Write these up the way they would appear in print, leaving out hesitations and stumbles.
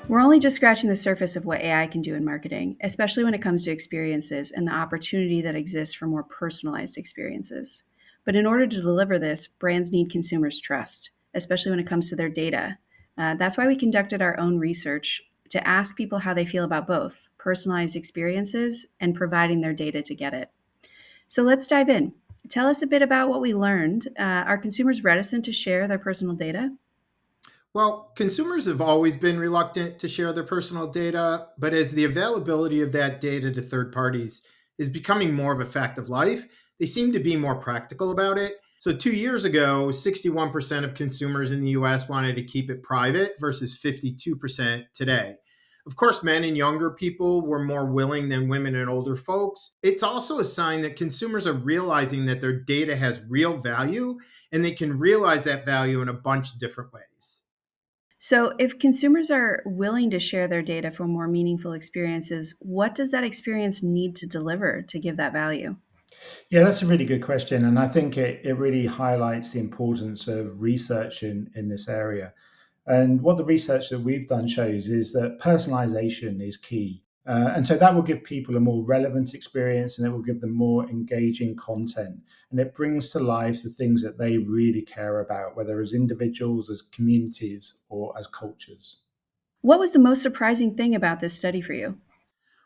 We're only just scratching the surface of what AI can do in marketing, especially when it comes to experiences and the opportunity that exists for more personalized experiences. But in order to deliver this, brands need consumers' trust, especially when it comes to their data. That's why we conducted our own research to ask people how they feel about both personalized experiences and providing their data to get it. So let's dive in. Tell us a bit about what we learned. Are consumers reticent to share their personal data? Well, consumers have always been reluctant to share their personal data, but as the availability of that data to third parties is becoming more of a fact of life, they seem to be more practical about it. So, 2 years ago, 61% of consumers in the US wanted to keep it private versus 52% today. Of course, men and younger people were more willing than women and older folks. It's also a sign that consumers are realizing that their data has real value and they can realize that value in a bunch of different ways. So, if consumers are willing to share their data for more meaningful experiences, what does that experience need to deliver to give that value? Yeah, that's a really good question. And I think it really highlights the importance of research in this area. And what the research that we've done shows is that personalization is key. And so that will give people a more relevant experience and it will give them more engaging content. And it brings to life the things that they really care about, whether as individuals, as communities, or as cultures. What was the most surprising thing about this study for you?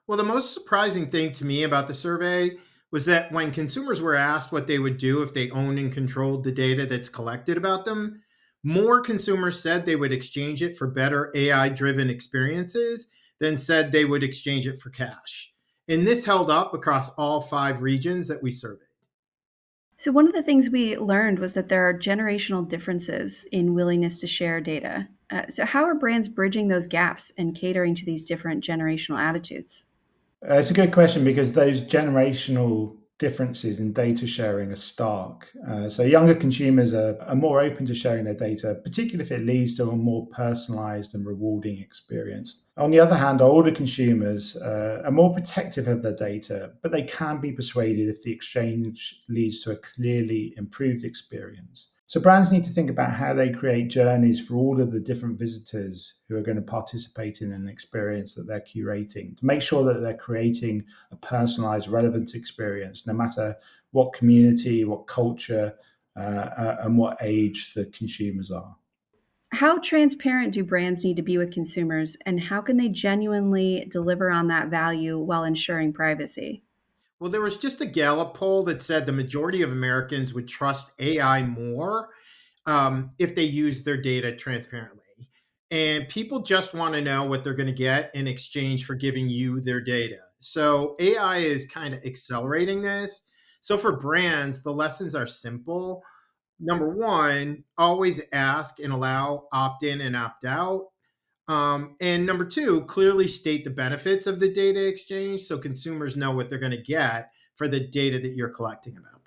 Well, the most surprising thing to me about the survey was that when consumers were asked what they would do if they owned and controlled the data that's collected about them, more consumers said they would exchange it for better AI driven experiences than said they would exchange it for cash. And this held up across all five regions that we surveyed. So, one of the things we learned was that there are generational differences in willingness to share data. So, how are brands bridging those gaps and catering to these different generational attitudes? It's a good question because those generational differences in data sharing are stark. So younger consumers are more open to sharing their data, particularly if it leads to a more personalized and rewarding experience. On the other hand, older consumers are more protective of their data, but they can be persuaded if the exchange leads to a clearly improved experience. So brands need to think about how they create journeys for all of the different visitors who are going to participate in an experience that they're curating to make sure that they're creating a personalized, relevant experience, no matter what community, what culture, and what age the consumers are. How transparent do brands need to be with consumers, and how can they genuinely deliver on that value while ensuring privacy? Well, there was just a Gallup poll that said the majority of Americans would trust AI more if they use their data transparently. And people just want to know what they're going to get in exchange for giving you their data. So AI is kind of accelerating this. So for brands, the lessons are simple. Number one, always ask and allow opt in and opt out. And number two, clearly state the benefits of the data exchange so consumers know what they're going to get for the data that you're collecting about.